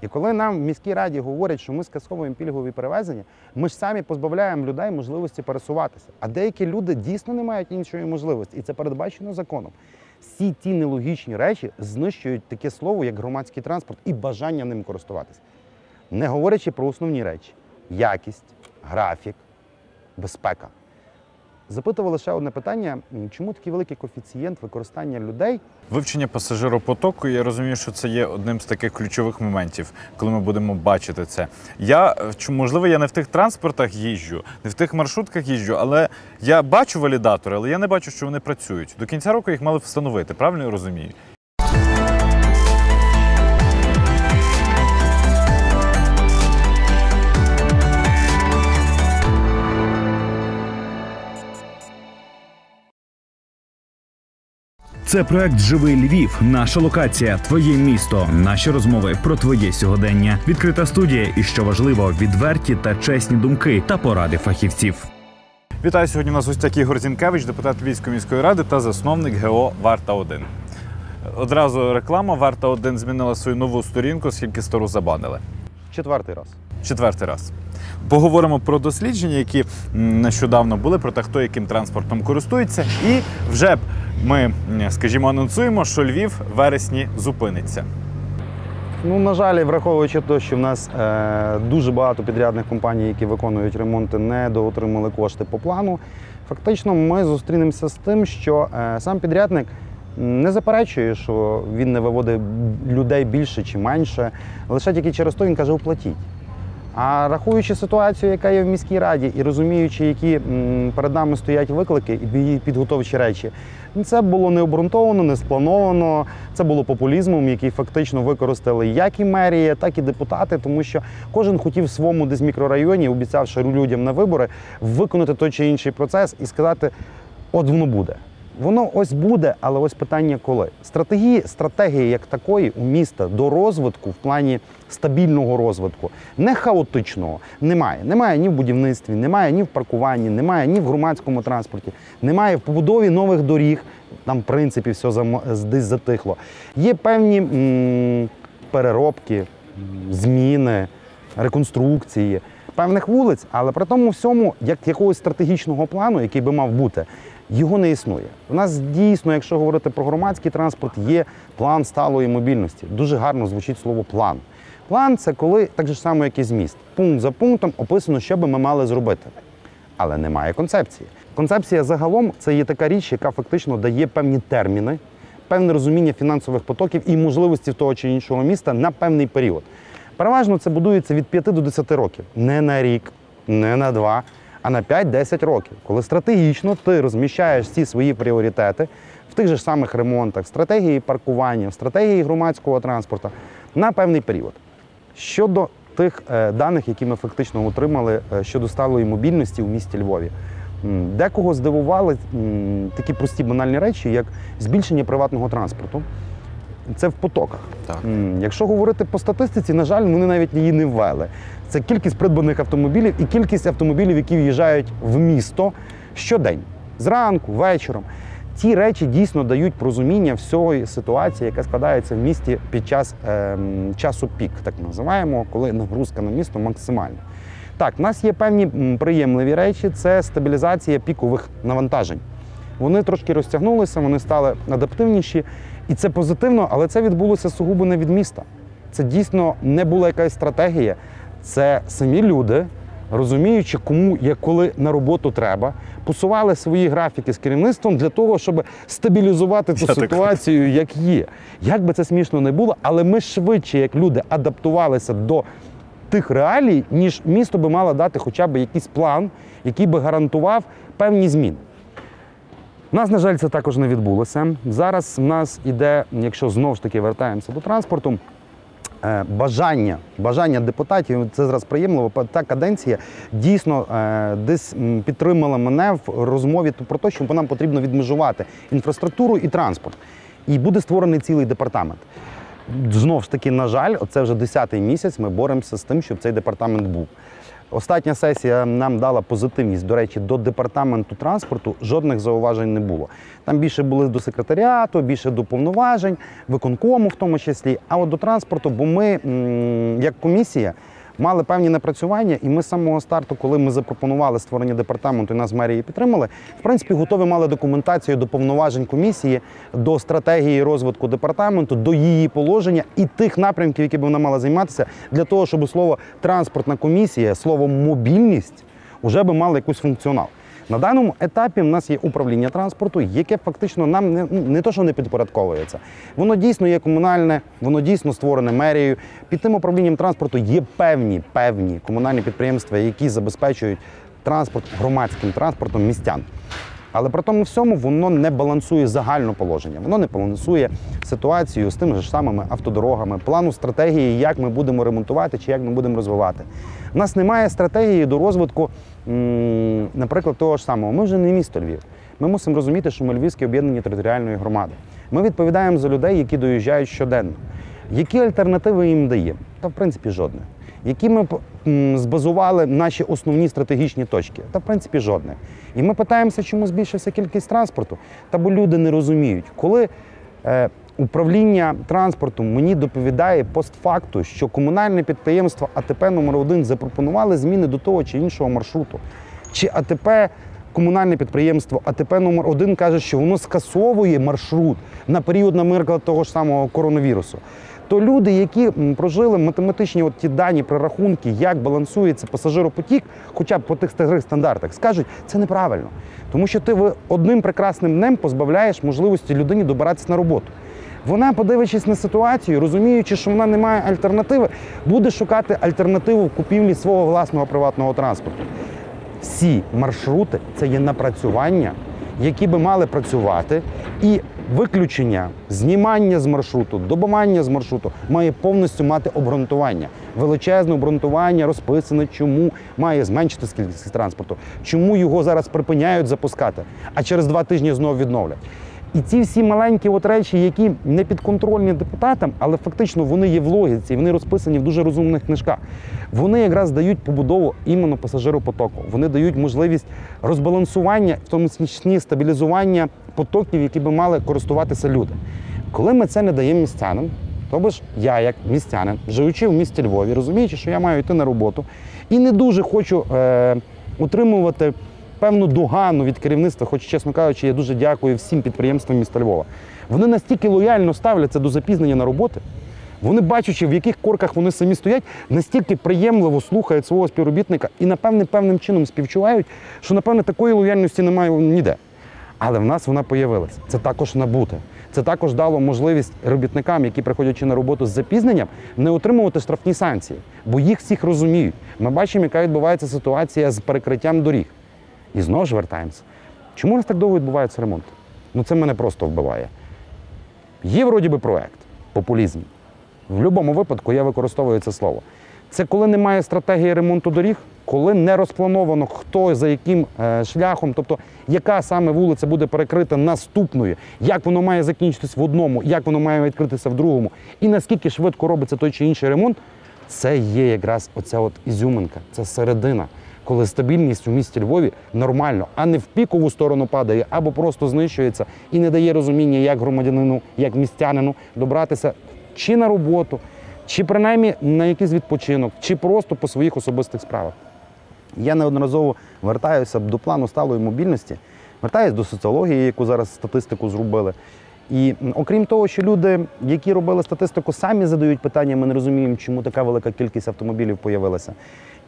І коли нам в міській раді говорять, що ми скасовуємо пільгові перевезення, ми ж самі позбавляємо людей можливості пересуватися. А деякі люди дійсно не мають іншої можливості, і це передбачено законом. Всі ті нелогічні речі знищують таке слово, як громадський транспорт, і бажання ним користуватися. Не говорячи про основні речі – якість, графік, безпека. Запитували ще одне питання, чому такий великий коефіцієнт використання людей? Вивчення пасажиропотоку, я розумію, що це є одним з таких ключових моментів, коли ми будемо бачити це. Можливо, я не в тих транспортах їжджу, не в тих маршрутках їжджу, але я бачу валідатори, але я не бачу, що вони працюють. До кінця року їх мали встановити, правильно я розумію? Це проект «Живий Львів». Наша локація, твоє місто, наші розмови про твоє сьогодення. Відкрита студія і, що важливо, відверті та чесні думки та поради фахівців. Вітаю, сьогодні у нас гостяк Ігор Зінкевич, депутат Львівської міської ради та засновник ГО «Варта-1». Одразу реклама. «Варта-1» змінила свою нову сторінку, оскільки стару забанили. Четвертий раз. Четвертий раз. Поговоримо про дослідження, які нещодавно були, про те, хто яким транспортом користується. І вже ми, скажімо, анонсуємо, що Львів в вересні зупиниться. Ну, на жаль, враховуючи те, що в нас дуже багато підрядних компаній, які виконують ремонти, не доотримали кошти по плану, фактично ми зустрінемося з тим, що сам підрядник не заперечує, що він не виводить людей більше чи менше, лише тільки через то він каже «оплатіть». А рахуючи ситуацію, яка є в міській раді, і розуміючи, які перед нами стоять виклики і підготовчі речі, це було не обґрунтовано, не сплановано, це було популізмом, який фактично використали як і мерія, так і депутати, тому що кожен хотів в своєму десь мікрорайоні, обіцявши людям на вибори, виконати той чи інший процес і сказати «от воно буде». Воно ось буде, але ось питання коли. Стратегії як такої у міста до розвитку в плані стабільного розвитку, не хаотичного, немає. Немає ні в будівництві, немає ні в паркуванні, немає ні в громадському транспорті, немає в побудові нових доріг, там в принципі все десь затихло. Є певні переробки, зміни, реконструкції певних вулиць, але при тому всьому, як якогось стратегічного плану, який би мав бути, його не існує. У нас дійсно, якщо говорити про громадський транспорт, є план сталої мобільності. Дуже гарно звучить слово «план». План – це коли, так же само, як і зміст. Пункт за пунктом описано, що би ми мали зробити. Але немає концепції. Концепція загалом – це є така річ, яка фактично дає певні терміни, певне розуміння фінансових потоків і можливості того чи іншого міста на певний період. Переважно це будується від 5 до 10 років. Не на рік, не на 2, а на 5-10 років. Коли стратегічно ти розміщаєш всі свої пріоритети в тих же самих ремонтах, стратегії паркування, в стратегії громадського транспорту на певний період. Щодо тих даних, які ми фактично отримали щодо сталої мобільності у місті Львові, декого здивували такі прості банальні речі, як збільшення приватного транспорту. Це в потоках. Так. Якщо говорити по статистиці, на жаль, вони навіть її не ввели. Це кількість придбаних автомобілів і кількість автомобілів, які в'їжджають в місто щодень, зранку, вечором. Ті речі дійсно дають розуміння всієї ситуації, яка складається в місті під час часу пік, так називаємо, коли нагрузка на місто максимальна. Так, в нас є певні приємливі речі, це стабілізація пікових навантажень. Вони трошки розтягнулися, вони стали адаптивніші. І це позитивно, але це відбулося сугубо не від міста. Це дійсно не була якась стратегія. Це самі люди, розуміючи, кому і коли на роботу треба, посували свої графіки з керівництвом для того, щоб стабілізувати ту ситуацію, як є. Як би це смішно не було, але ми швидше, як люди, адаптувалися до тих реалій, ніж місто би мало дати хоча б якийсь план, який би гарантував певні зміни. У нас, на жаль, це також не відбулося. Зараз в нас іде, якщо знову ж таки вертаємося до транспорту, бажання депутатів, це зараз приємно, та каденція дійсно десь підтримала мене в розмові про те, що нам потрібно відмежувати інфраструктуру і транспорт. І буде створений цілий департамент. Знову ж таки, на жаль, оце вже 10-й місяць ми боремося з тим, щоб цей департамент був. Остання сесія нам дала позитивність. До речі, до департаменту транспорту жодних зауважень не було. Там більше були до секретаріату, більше до повноважень, виконкому в тому числі. А от до транспорту, бо ми, як комісія, мали певні напрацювання, і ми з самого старту, коли ми запропонували створення департаменту і нас мерії підтримали, в принципі, готові мали документацію до повноважень комісії, до стратегії розвитку департаменту, до її положення і тих напрямків, які б вона мала займатися, для того, щоб слово «транспортна комісія», слово «мобільність» вже би мало якийсь функціонал. На даному етапі в нас є управління транспорту, яке фактично нам не то, що не підпорядковується. Воно дійсно є комунальне, воно дійсно створене мерією. Під тим управлінням транспорту є певні комунальні підприємства, які забезпечують транспорт громадським транспортом містян. Але при тому всьому воно не балансує загальне положення, воно не балансує ситуацію з тими ж самими автодорогами, плану стратегії, як ми будемо ремонтувати чи як ми будемо розвивати. У нас немає стратегії до розвитку, наприклад, того ж самого. Ми вже не місто Львів. Ми мусимо розуміти, що ми Львівське об'єднання територіальної громади. Ми відповідаємо за людей, які доїжджають щоденно. Які альтернативи їм даємо? Та, в принципі, жодних. Які ми збазували наші основні стратегічні точки? Та, в принципі, жодних. І ми питаємося, чому збільшився кількість транспорту? Та бо люди не розуміють. Коли управління транспортом мені доповідає постфакту, що комунальне підприємство АТП номер 1 запропонували зміни до того чи іншого маршруту, чи АТП, комунальне підприємство АТП номер 1 каже, що воно скасовує маршрут на період, наприклад, того ж самого коронавірусу, то люди, які прожили математичні ті дані, прорахунки, як балансується пасажиропотік, хоча б по тих старих стандартах, скажуть, це неправильно. Тому що ти одним прекрасним днем позбавляєш можливості людині добиратися на роботу. Вона, подивившись на ситуацію, розуміючи, що вона не має альтернативи, буде шукати альтернативу в купівлі свого власного приватного транспорту. Всі маршрути – це є напрацювання, які би мали працювати, і виключення, знімання з маршруту, добивання з маршруту має повністю мати обґрунтування. Величезне обґрунтування розписане, чому має зменшитися кількість транспорту, чому його зараз припиняють запускати, а через 2 тижні знову відновлять. І ці всі маленькі речі, які не підконтрольні депутатам, але фактично вони є в логіці, вони розписані в дуже розумних книжках. Вони якраз дають побудову іменно пасажиропотоку. Вони дають можливість розбалансування, в тому числі стабілізування потоків, які би мали користуватися люди. Коли ми це не даємо містянам, тобто ж я, як містянин, живучи в місті Львові, розуміючи, що я маю йти на роботу, і не дуже хочу утримувати певну догану від керівництва, хоч, чесно кажучи, я дуже дякую всім підприємствам міста Львова. Вони настільки лояльно ставляться до запізнення на роботи, вони, бачачи, в яких корках вони самі стоять, настільки приємливо слухають свого співробітника і, напевне, певним чином співчувають, що, напевне, такої лояльності немає ніде. Але в нас вона появилася. Це також набуте. Це також дало можливість робітникам, які приходячи на роботу з запізненням, не отримувати штрафні санкції, бо їх всіх розуміють. Ми бачимо, яка відбувається ситуація з перекриттям доріг. І знову ж вертаємося. Чому у нас так довго відбувається ремонт? Ну це мене просто вбиває. Є вроді би проект, популізм. В будь-якому випадку я використовую це слово. Це коли немає стратегії ремонту доріг, коли не розплановано, хто за яким шляхом, тобто яка саме вулиця буде перекрита наступною, як воно має закінчитись в одному, як воно має відкритися в другому, і наскільки швидко робиться той чи інший ремонт, це є якраз оця ізюминка, це середина. Коли стабільність у місті Львові нормально, а не в пікову сторону падає, або просто знищується і не дає розуміння, як громадянину, як містянину добратися чи на роботу, чи принаймні на якийсь відпочинок, чи просто по своїх особистих справах. Я неодноразово вертаюся до плану сталої мобільності, вертаюся до соціології, яку зараз статистику зробили. І окрім того, що люди, які робили статистику, самі задають питання, ми не розуміємо, чому така велика кількість автомобілів з'явилася.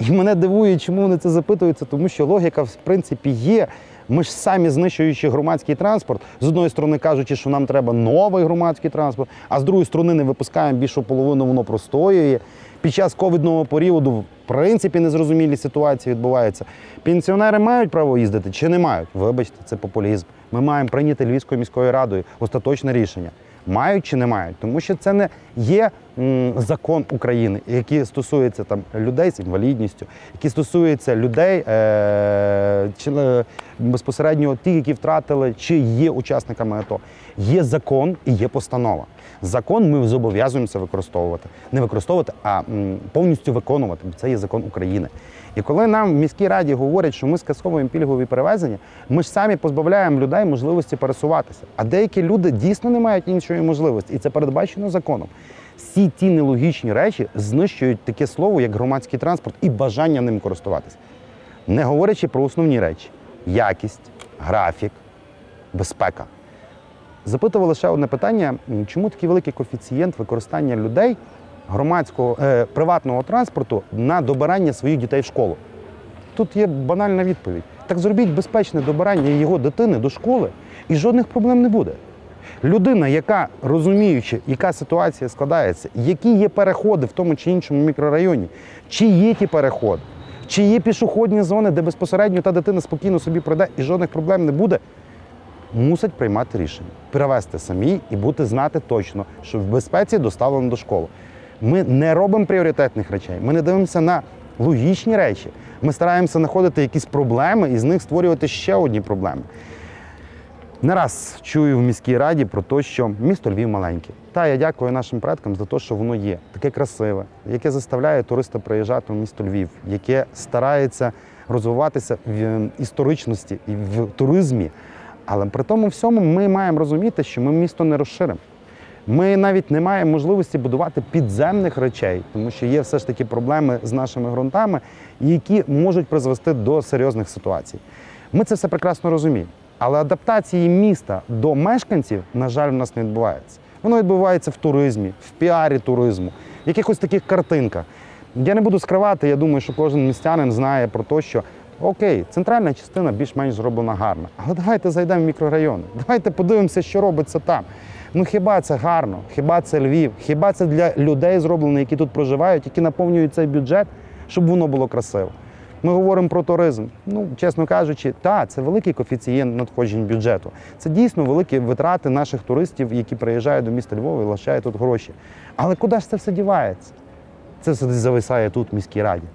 І мене дивує, чому вони це запитуються, тому що логіка, в принципі, є. Ми ж самі знищуючи громадський транспорт, з одної сторони кажучи, що нам треба новий громадський транспорт, а з другої сторони не випускаємо більшу половину, воно простоює. Під час ковідного періоду, в принципі, незрозумілі ситуації відбуваються. Пенсіонери мають право їздити чи не мають? Вибачте, це популізм. Ми маємо прийняти Львівською міською радою остаточне рішення. Мають чи не мають? Тому що це не є закон України, який стосується людей з інвалідністю, який стосується людей безпосередньо ті, які втратили, чи є учасниками АТО. Є закон і є постанова. Закон ми зобов'язуємося використовувати. Не використовувати, а повністю виконувати. Це є закон України. І коли нам в міській раді говорять, що ми скасовуємо пільгові перевезення, ми ж самі позбавляємо людей можливості пересуватися. А деякі люди дійсно не мають іншої можливості. І це передбачено законом. Всі ті нелогічні речі знищують таке слово, як громадський транспорт і бажання ним користуватися. Не говорячи про основні речі – якість, графік, безпека. Запитували лише одне питання, чому такий великий коефіцієнт використання людей приватного транспорту на добирання своїх дітей в школу. Тут є банальна відповідь. Так зробіть безпечне добирання його дитини до школи і жодних проблем не буде. Людина, яка, розуміючи, яка ситуація складається, які є переходи в тому чи іншому мікрорайоні, чи є ті переходи, чи є пішохідні зони, де безпосередньо та дитина спокійно собі пройде і жодних проблем не буде, мусять приймати рішення. Перевезти самі і бути знати точно, що в безпеці доставлено до школи. Ми не робимо пріоритетних речей, ми не дивимося на логічні речі. Ми стараємося знаходити якісь проблеми і з них створювати ще одні проблеми. Не раз чую в міській раді про те, що місто Львів маленьке. Та я дякую нашим предкам за те, що воно є. Таке красиве, яке заставляє туриста приїжджати в місто Львів, яке старається розвиватися в історичності і в туризмі. Але при тому всьому ми маємо розуміти, що ми місто не розширимо. Ми навіть не маємо можливості будувати підземних речей, тому що є все ж таки проблеми з нашими ґрунтами, які можуть призвести до серйозних ситуацій. Ми це все прекрасно розуміємо. Але адаптації міста до мешканців, на жаль, в нас не відбувається. Воно відбувається в туризмі, в піарі туризму, в якихось таких картинках. Я не буду скривати, я думаю, що кожен містянин знає про те, що окей, центральна частина більш-менш зроблена гарно, але давайте зайдемо в мікрорайони, давайте подивимося, що робиться там. Ну хіба це гарно, хіба це Львів, хіба це для людей зроблено, які тут проживають, які наповнюють цей бюджет, щоб воно було красиво. Ми говоримо про туризм. Ну, чесно кажучи, так, це великий коефіцієнт надходжень бюджету. Це дійсно великі витрати наших туристів, які приїжджають до міста Львова і лишають тут гроші. Але куди ж це все дівається? Це все зависає тут, в міській раді.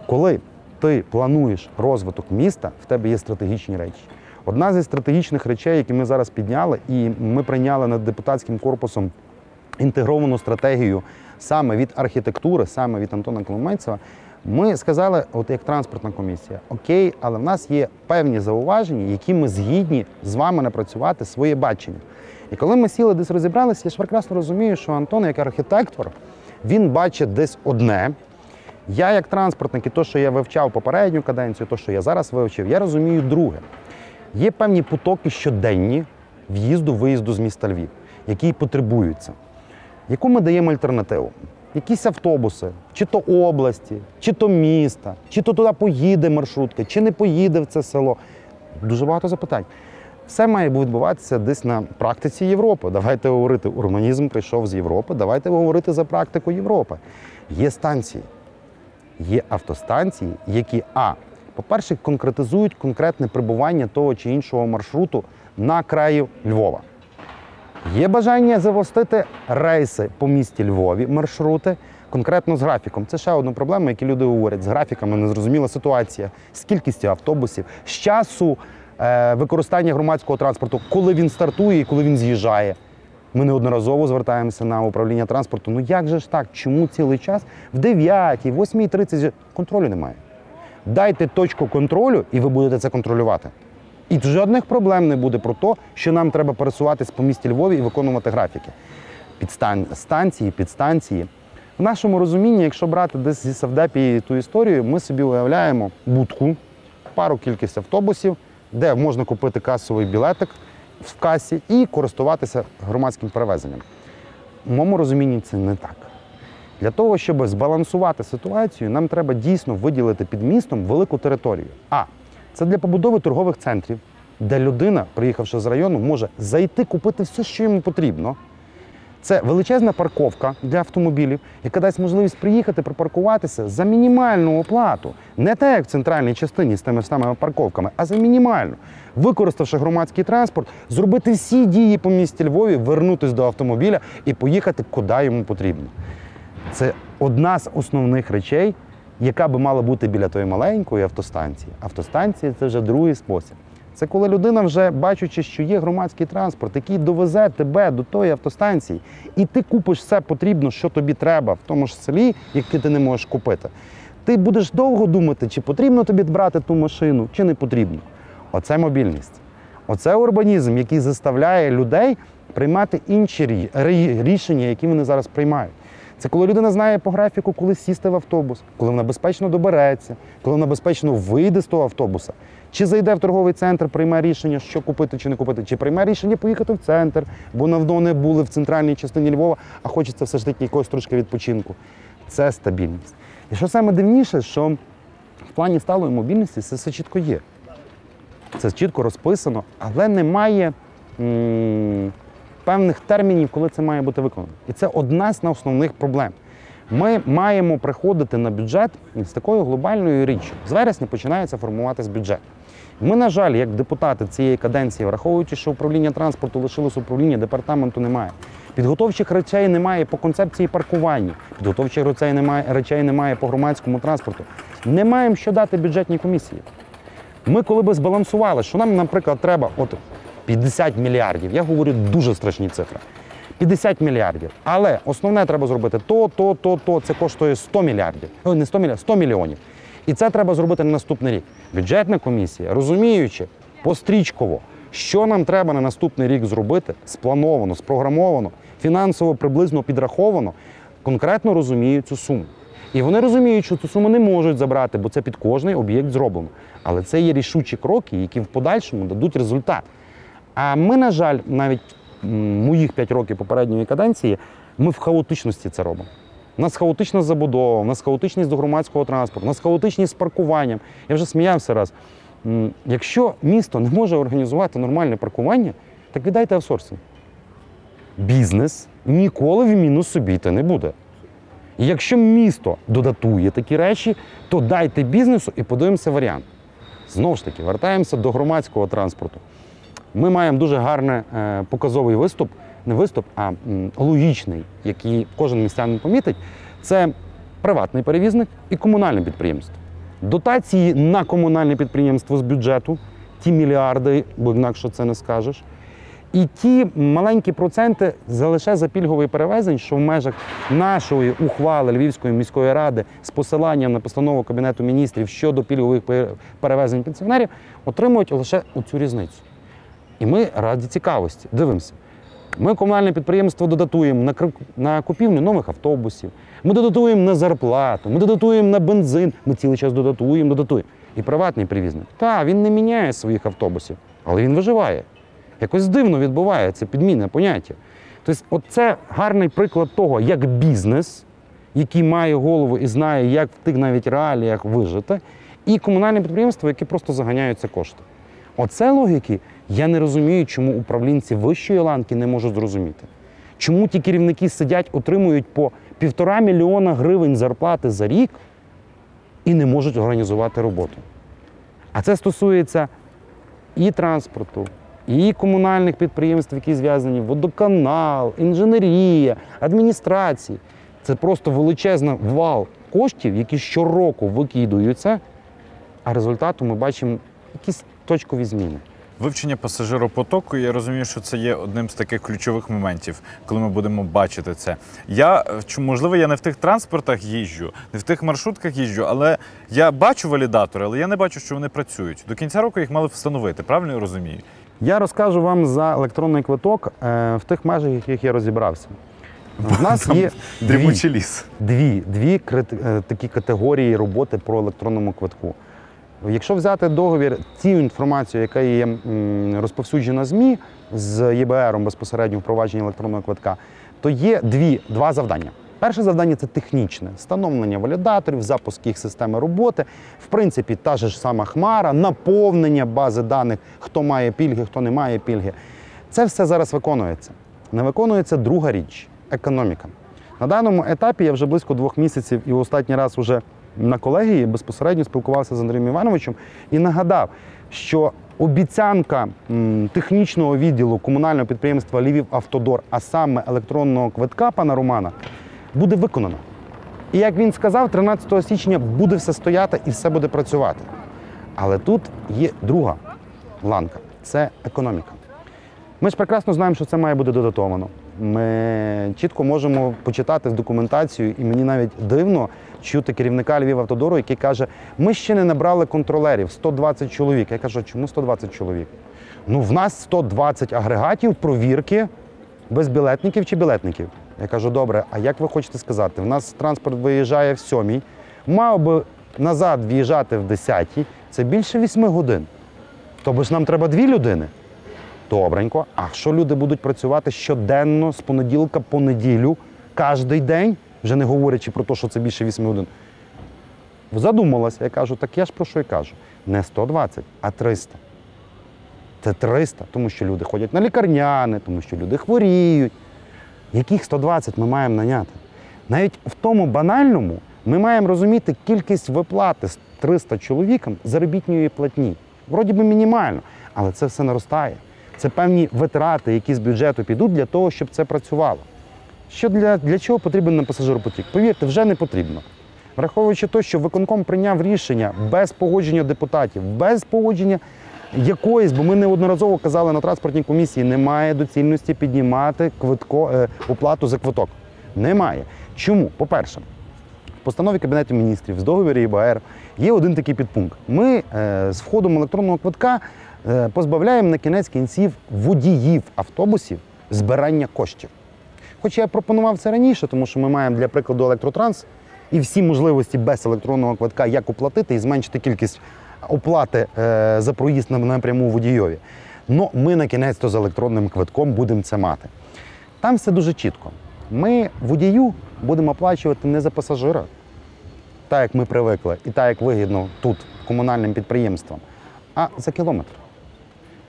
Коли ти плануєш розвиток міста, в тебе є стратегічні речі. Одна зі стратегічних речей, які ми зараз підняли, і ми прийняли над депутатським корпусом інтегровану стратегію саме від архітектури, саме від Антона Коломойцева, ми сказали, от як транспортна комісія, окей, але в нас є певні зауваження, які ми згідні з вами напрацювати своє бачення. І коли ми сіли десь розібралися, я ж прекрасно розумію, що Антон, як архітектор, він бачить десь одне. Я, як транспортник, і те, що я вивчав попередню каденцію, те, що я зараз вивчив, я розумію друге. Є певні потоки щоденні в'їзду-виїзду з міста Львів, які потребуються. Яку ми даємо альтернативу? Якісь автобуси, чи то області, чи то міста, чи то туди поїде маршрутка, чи не поїде в це село. Дуже багато запитань. Все має відбуватися десь на практиці Європи. Давайте говорити, урбанізм прийшов з Європи, давайте говорити за практику Європи. Є станції, є автостанції, які, по-перше, конкретизують конкретне прибування того чи іншого маршруту на краю Львова. Є бажання завостити рейси по місті Львові, маршрути, конкретно з графіком. Це ще одна проблема, яку люди говорять. З графіками незрозуміла ситуація, з кількістю автобусів, з часу використання громадського транспорту, коли він стартує і коли він з'їжджає. Ми неодноразово звертаємося на управління транспорту. Ну як же ж так? Чому цілий час в 9-й, 8:30 контролю немає? Дайте точку контролю, і ви будете це контролювати. І жодних проблем не буде про те, що нам треба пересуватись по місті Львові і виконувати графіки. Станції, підстанції. В нашому розумінні, якщо брати десь зі Савдепії ту історію, ми собі уявляємо будку, пару кількість автобусів, де можна купити касовий білетик в касі і користуватися громадським перевезенням. В моєму розумінні це не так. Для того, щоб збалансувати ситуацію, нам треба дійсно виділити під містом велику територію. Це для побудови торгових центрів, де людина, приїхавши з району, може зайти, купити все, що йому потрібно. Це величезна парковка для автомобілів, яка дасть можливість приїхати, припаркуватися за мінімальну оплату. Не те, як в центральній частині з тими ж самими парковками, а за мінімальну. Використавши громадський транспорт, зробити всі дії по місті Львові, вернутися до автомобіля і поїхати, куди йому потрібно. Це одна з основних речей, яка би мала бути біля тої маленької автостанції. Автостанції – це вже другий спосіб. Це коли людина вже, бачучи, що є громадський транспорт, який довезе тебе до тої автостанції, і ти купиш все потрібно, що тобі треба в тому ж селі, яке ти не можеш купити. Ти будеш довго думати, чи потрібно тобі брати ту машину, чи не потрібно. Оце мобільність. Оце урбанізм, який заставляє людей приймати інші рішення, які вони зараз приймають. Це коли людина знає по графіку, коли сісти в автобус, коли вона безпечно добереться, коли вона безпечно вийде з того автобуса, чи зайде в торговий центр, прийме рішення, що купити чи не купити, чи прийме рішення поїхати в центр, бо давно не були в центральній частині Львова, а хочеться все ж таки якогось трошки відпочинку. Це стабільність. І що саме дивніше, що в плані сталої мобільності це все чітко є. Це чітко розписано, але немає певних термінів, коли це має бути виконано. І це одна з основних проблем. Ми маємо приходити на бюджет з такою глобальною річчю. З вересня починається формуватись бюджет. Ми, на жаль, як депутати цієї каденції, враховуючи, що управління транспорту лишилось управління, департаменту немає. Підготовчих речей немає по концепції паркування, підготовчих речей немає по громадському транспорту. Не маємо що дати бюджетній комісії. Ми коли би збалансували, що нам, наприклад, треба 50 мільярдів, я говорю дуже страшні цифри, 50 мільярдів, але основне треба зробити то, це коштує 100 мільярдів, не 100 мільярдів, 100 мільйонів. І це треба зробити на наступний рік. Бюджетна комісія, розуміючи пострічково, що нам треба на наступний рік зробити, сплановано, спрограмовано, фінансово приблизно підраховано, конкретно розуміють цю суму. І вони розуміють, що цю суму не можуть забрати, бо це під кожний об'єкт зроблено. Але це є рішучі кроки, які в подальшому дадуть результат. А ми, на жаль, навіть моїх 5 років попередньої каденції, ми в хаотичності це робимо. У нас хаотична забудова, у нас хаотичність до громадського транспорту, у нас хаотичність з паркуванням. Я вже сміявся раз. Якщо місто не може організувати нормальне паркування, так віддайте аутсорсинг. Бізнес ніколи в мінус собі йти не буде. І якщо місто додатує такі речі, то дайте бізнесу і подивимося варіант. Знову ж таки, вертаємося до громадського транспорту. Ми маємо дуже гарний показовий виступ, не виступ, а логічний, який кожен містянин помітить. Це приватний перевізник і комунальне підприємство. Дотації на комунальне підприємство з бюджету, ті мільярди, бо інакше це не скажеш. І ті маленькі проценти лише за пільговий перевезень, що в межах нашої ухвали Львівської міської ради з посиланням на постанову Кабінету міністрів щодо пільгових перевезень пенсіонерів, отримують лише оцю різницю. І ми раді цікавості. Дивимося. Ми комунальне підприємство додатуємо на купівлю нових автобусів, ми додатуємо на зарплату, ми додатуємо на бензин, ми цілий час додатуємо. І приватний перевізник. Так, він не міняє своїх автобусів, але він виживає. Якось дивно відбувається підміна поняття. Тобто, це гарний приклад того, як бізнес, який має голову і знає, як в тих навіть реаліях вижити, і комунальне підприємство, яке просто заганяються кошти. Оце логіки я не розумію, чому управлінці вищої ланки не можуть зрозуміти. Чому ті керівники сидять, отримують по 1,5 мільйона гривень зарплати за рік і не можуть організувати роботу. А це стосується і транспорту, і комунальних підприємств, які зв'язані, водоканал, інженерія, адміністрації. Це просто величезний вал коштів, які щороку викидаються, а результату ми бачимо якісь точкові зміни. Вивчення пасажиропотоку, я розумію, що це є одним з таких ключових моментів, коли ми будемо бачити це. Можливо, я не в тих транспортах їжджу, не в тих маршрутках їжджу, але я бачу валідатори, але я не бачу, що вони працюють. До кінця року їх мали встановити, правильно я розумію? Я розкажу вам за електронний квиток в тих межах, яких я розібрався. У нас є дві такі категорії роботи про електронному квитку. Якщо взяти договір, цю інформацію, яка є розповсюджена ЗМІ з ЄБРом безпосередньо впровадження електронного квитка, то є два завдання. Перше завдання – це технічне. Встановлення валідаторів, запуск їх системи роботи. В принципі, та ж сама хмара, наповнення бази даних, хто має пільги, хто не має пільги. Це все зараз виконується. Не виконується друга річ – економіка. На даному етапі я вже близько 2 місяців і останній раз вже на колегії безпосередньо спілкувався з Андрієм Івановичем і нагадав, що обіцянка технічного відділу комунального підприємства «Львівавтодор», а саме електронного квитка пана Романа, буде виконана. І як він сказав, 13 січня буде все стояти і все буде працювати. Але тут є друга ланка – це економіка. Ми ж прекрасно знаємо, що це має бути додатовано. Ми чітко можемо почитати документацію, і мені навіть дивно чути керівника Львівавтодору, який каже, ми ще не набрали контролерів, 120 чоловік. Я кажу, чому 120 чоловік? Ну, в нас 120 агрегатів провірки без білетників чи білетників. Я кажу, добре, а як ви хочете сказати? В нас транспорт виїжджає в 7-й, мав би назад в'їжджати в 10-й, це більше 8 годин. Тобто ж нам треба 2 людини. Добренько. А що люди будуть працювати щоденно, з понеділка по неділю, кожен день, вже не говорячи про те, що це більше 8 годин? Задумалася, я кажу, так я ж про що й кажу. Не 120, а 300. Це 300, тому що люди ходять на лікарняни, тому що люди хворіють. Яких 120 ми маємо наняти? Навіть в тому банальному ми маємо розуміти кількість виплати з 300 чоловікам заробітної платні. Вроді би мінімально, але це все наростає. Це певні витрати, які з бюджету підуть для того, щоб це працювало. Для чого потрібен нам пасажиропотік? Повірте, вже не потрібно. Враховуючи те, що виконком прийняв рішення без погодження депутатів, без погодження якоїсь, бо ми неодноразово казали на транспортній комісії, немає доцільності піднімати оплату за квиток. Немає. Чому? По-перше, в постанові Кабінету Міністрів, з договорі ІБР є один такий підпункт. Ми з входом електронного квитка позбавляємо на кінець кінців водіїв автобусів збирання коштів. Хоч я пропонував це раніше, тому що ми маємо, для прикладу, електротранс і всі можливості без електронного квитка, як оплатити і зменшити кількість оплати за проїзд напряму водійові. Но ми на кінець-то з електронним квитком будемо це мати. Там все дуже чітко. Ми водію будемо оплачувати не за пасажира, так як ми привикли і так як вигідно тут комунальним підприємствам, а за кілометр.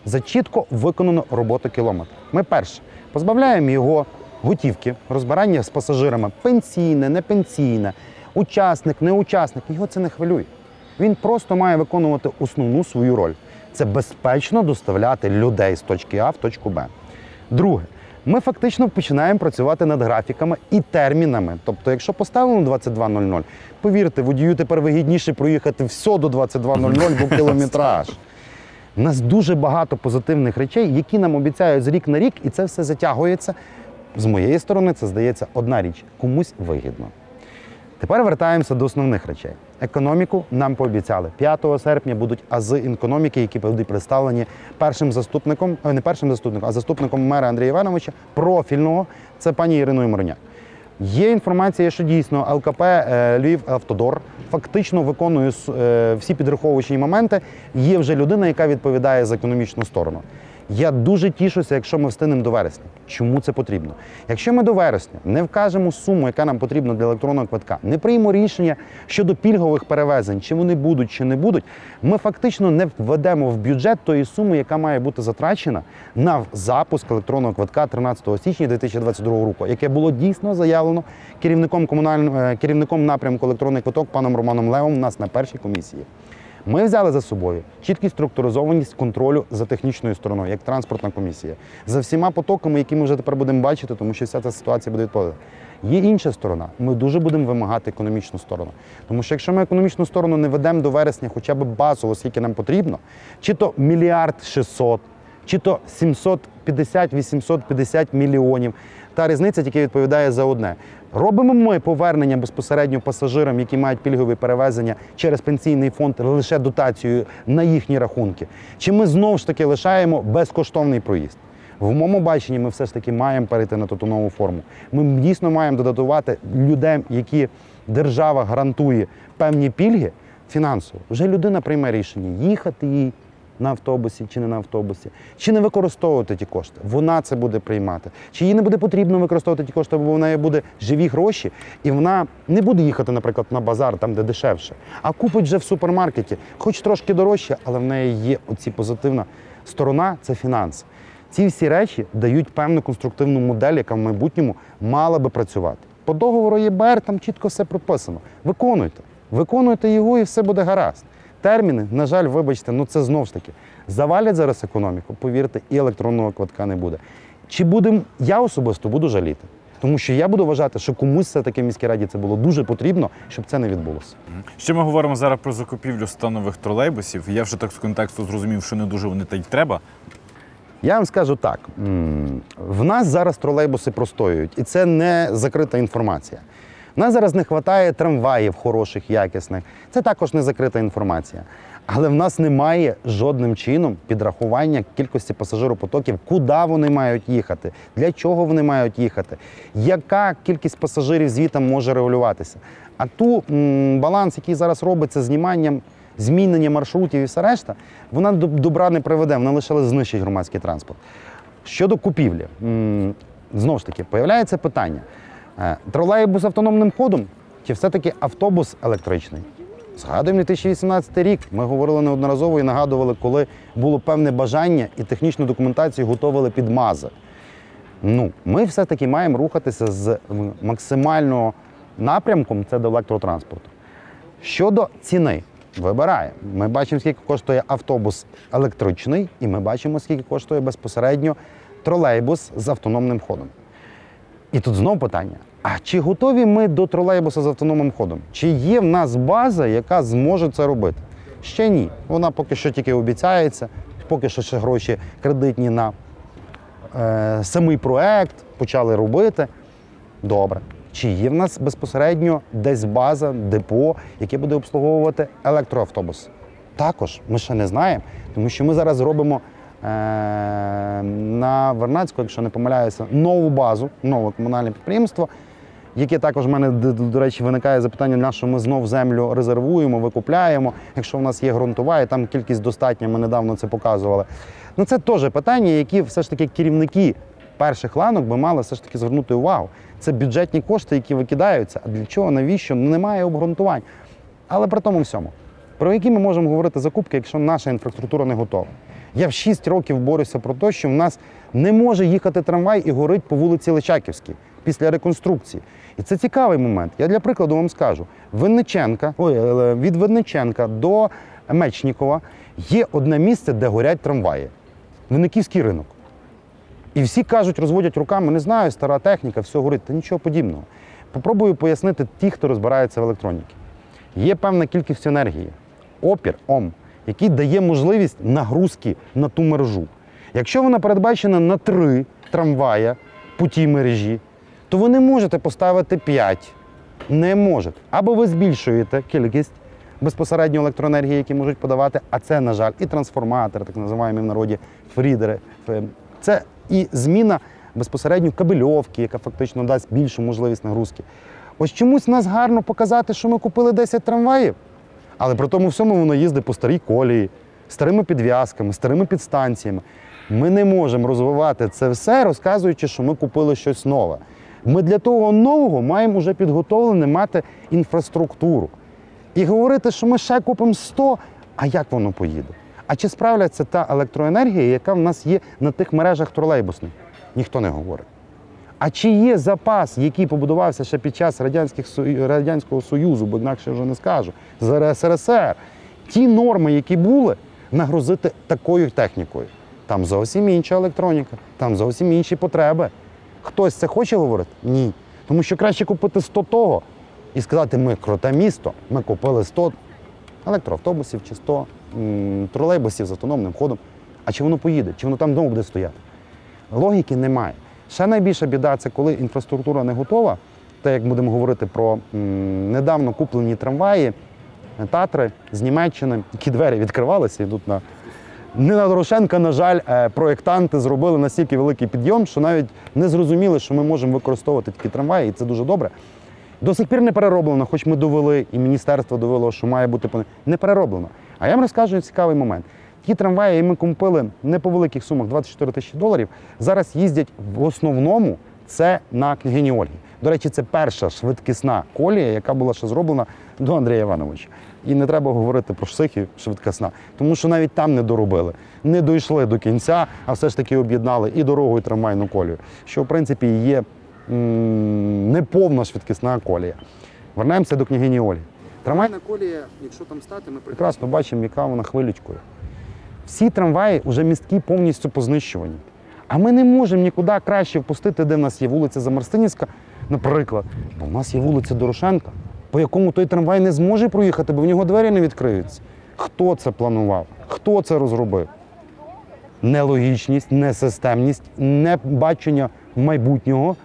За чітко виконану роботу кілометр. Ми перше позбавляємо його готівки, розбирання з пасажирами, пенсійне, непенсійне, учасник, неучасник, його це не хвилює. Він просто має виконувати основну свою роль. Це безпечно доставляти людей з точки А в точку Б. Друге, ми фактично починаємо працювати над графіками і термінами. Тобто, якщо поставлено 22:00, повірте, водію тепер вигідніше проїхати все до 22:00, бо кілометраж. У нас дуже багато позитивних речей, які нам обіцяють з рік на рік, і це все затягується. З моєї сторони, це, здається, одна річ – комусь вигідно. Тепер вертаємося до основних речей. Економіку нам пообіцяли. 5 серпня будуть ази економіки, які будуть представлені заступником мера Андрія Івановича, профільного, це пані Іриною Мороняк. Є інформація, що дійсно ЛКП Львівавтодор фактично виконує всі підраховувачі моменти. Є вже людина, яка відповідає за економічну сторону. Я дуже тішуся, якщо ми встигнемо до вересня. Чому це потрібно? Якщо ми до вересня не вкажемо суму, яка нам потрібна для електронного квитка, не приймемо рішення щодо пільгових перевезень, чи вони будуть, чи не будуть, ми фактично не введемо в бюджет тої суми, яка має бути затрачена на запуск електронного квитка 13 січня 2022 року, яке було дійсно заявлено керівником напрямку електронний квиток паном Романом Левом у нас на першій комісії. Ми взяли за собою чіткість структуризованість контролю за технічною стороною, як транспортна комісія, за всіма потоками, які ми вже тепер будемо бачити, тому що вся ця ситуація буде відповідати. Є інша сторона. Ми дуже будемо вимагати економічну сторону. Тому що якщо ми економічну сторону не ведемо до вересня хоча б базово, скільки нам потрібно, чи то 1 600 000 000, чи то 750-850 мільйонів, та різниця тільки відповідає за одне. Робимо ми повернення безпосередньо пасажирам, які мають пільгові перевезення через пенсійний фонд, лише дотацію на їхні рахунки? Чи ми знову ж таки лишаємо безкоштовний проїзд? В моєму баченні ми все ж таки маємо перейти на ту нову форму. Ми дійсно маємо додатувати людям, які держава гарантує певні пільги фінансово. Вже людина прийме рішення, їхати їй на автобусі чи не на автобусі, чи не використовувати ті кошти. Вона це буде приймати. Чи їй не буде потрібно використовувати ті кошти, бо в неї буде живі гроші, і вона не буде їхати, наприклад, на базар, там, де дешевше, а купить вже в супермаркеті, хоч трошки дорожче, але в неї є оці позитивна сторона – це фінанси. Ці всі речі дають певну конструктивну модель, яка в майбутньому мала би працювати. По договору ЄБР там чітко все прописано. Виконуйте. Виконуйте його і все буде гаразд. Терміни, на жаль, вибачте, ну це знову ж таки, завалять зараз економіку, повірте, і електронного квитка не буде. Чи будемо, я особисто буду жаліти, Тому що я буду вважати, що комусь все-таки в міській раді це було дуже потрібно, щоб це не відбулося. Ще ми говоримо зараз про закупівлю станових тролейбусів. Я вже так з контексту зрозумів, що не дуже вони та й треба. Я вам скажу так, в нас зараз тролейбуси простоюють, і це не закрита інформація. В нас зараз не вистачає трамваїв хороших, якісних. Це також не закрита інформація. Але в нас немає жодним чином підрахування кількості пасажиропотоків, куди вони мають їхати, для чого вони мають їхати, яка кількість пасажирів звітом може регулюватися. А баланс, який зараз робиться зніманням, змінення маршрутів і все решта, вона до добра не приведе, вона лише знищить громадський транспорт. Щодо купівлі, знову ж таки, появляється питання, тролейбус з автономним ходом чи все-таки автобус електричний? Згадуємо 2018 рік, ми говорили неодноразово і нагадували, коли було певне бажання і технічну документацію готували під МАЗи. Ми все-таки маємо рухатися з максимального напрямком, це до електротранспорту. Щодо ціни, вибираємо. Ми бачимо, скільки коштує автобус електричний, і ми бачимо, скільки коштує безпосередньо тролейбус з автономним ходом. І тут знову питання, а чи готові ми до тролейбуса з автономним ходом? Чи є в нас база, яка зможе це робити? Ще ні. Вона поки що тільки обіцяється, поки що ще гроші кредитні на самий проект почали робити. Добре. Чи є в нас безпосередньо десь база, депо, яке буде обслуговувати електроавтобус? Також ми ще не знаємо, тому що ми зараз робимо на Вернадську, якщо не помиляюся, нову базу, нове комунальне підприємство, яке також в мене, до речі, виникає запитання, на що ми знов землю резервуємо, викупляємо, якщо в нас є ґрунтова, і там кількість достатня, ми недавно це показували. Це теж питання, які все ж таки керівники перших ланок би мали все ж таки звернути увагу. Це бюджетні кошти, які викидаються, а для чого, навіщо, немає обґрунтувань. Але при тому всьому, про які ми можемо говорити закупки, якщо наша інфраструктура не готова? Я в 6 років борюся про те, що в нас не може їхати трамвай і горить по вулиці Личаківській після реконструкції. І це цікавий момент. Я для прикладу вам скажу. Від Винниченка до Мечнікова є одне місце, де горять трамваї. Винниківський ринок. І всі кажуть, розводять руками, не знаю, стара техніка, все горить. Та нічого подібного. Попробую пояснити ті, хто розбирається в електроніці. Є певна кількість енергії, опір, Ом, який дає можливість нагрузки на ту мережу. Якщо вона передбачена на 3 трамвая по тій мережі, то ви не можете поставити 5. Не можете. Або ви збільшуєте кількість безпосередньо електроенергії, які можуть подавати, а це, на жаль, і трансформатори, так називаємо в народі фрідери. Це і зміна безпосередньо кабельовки, яка фактично дасть більшу можливість нагрузки. Ось чомусь нас гарно показати, що ми купили 10 трамваїв, але при тому всьому воно їздить по старій колії, старими підв'язками, старими підстанціями. Ми не можемо розвивати це все, розказуючи, що ми купили щось нове. Ми для того нового маємо вже підготовлене мати інфраструктуру. І говорити, що ми ще купимо 100, а як воно поїде? А чи справляться та електроенергія, яка в нас є на тих мережах тролейбусних? Ніхто не говорить. А чи є запас, який побудувався ще під час Радянського Союзу, бо інакше вже не скажу, з РСРСР, ті норми, які були, нагрузити такою технікою? Там зовсім інша електроніка, там зовсім інші потреби. Хтось це хоче говорити? Ні. Тому що краще купити 100 того і сказати, ми круте місто, ми купили 100 електроавтобусів чи 100 тролейбусів з автономним ходом. А чи воно поїде? Чи воно там знову буде стояти? Логіки немає. Ще найбільша біда – це коли інфраструктура не готова, те, як будемо говорити про недавно куплені трамваї, Татри з Німеччини, які двері відкривалися, йдуть на... Не на Дорошенка, на жаль, проєктанти зробили настільки великий підйом, що навіть не зрозуміли, що ми можемо використовувати такі трамваї, і це дуже добре. До сих пір не перероблено, хоч ми довели, і міністерство довело, що має бути не перероблено. А я вам розкажу цікавий момент. Ті трамваї, які ми купили не по великих сумах, $24 тисячі, зараз їздять в основному це на Княгині Ольги. До речі, це перша швидкісна колія, яка була ще зроблена до Андрія Івановича. І не треба говорити про Шсихів швидкісна, тому що навіть там не доробили, не дійшли до кінця, а все ж таки об'єднали і дорогу, і трамвайну колію, що в принципі є неповна швидкісна колія. Вернемося до Княгині Ольги. Трамвайна колія, якщо там стати, ми прекрасно бачимо, яка вона хвилючкою. Всі трамваї вже містки повністю познищувані. А ми не можемо нікуди краще впустити, де в нас є вулиця Замарстинівська, наприклад. Бо в нас є вулиця Дорошенка, по якому той трамвай не зможе проїхати, бо в нього двері не відкриються. Хто це планував? Хто це розробив? Нелогічність, несистемність, небачення майбутнього,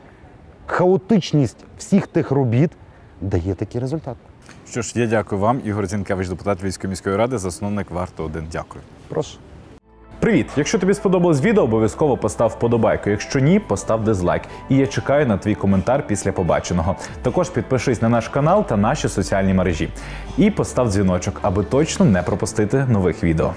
хаотичність всіх тих робіт дає такий результат. Що ж, я дякую вам, Ігор Зінкевич, депутат Львівської міської ради, засновник «Варто-1». Дякую. Прошу. Привіт! Якщо тобі сподобалось відео, обов'язково постав вподобайку. Якщо ні, постав дизлайк. І я чекаю на твій коментар після побаченого. Також підпишись на наш канал та наші соціальні мережі. І постав дзвіночок, аби точно не пропустити нових відео.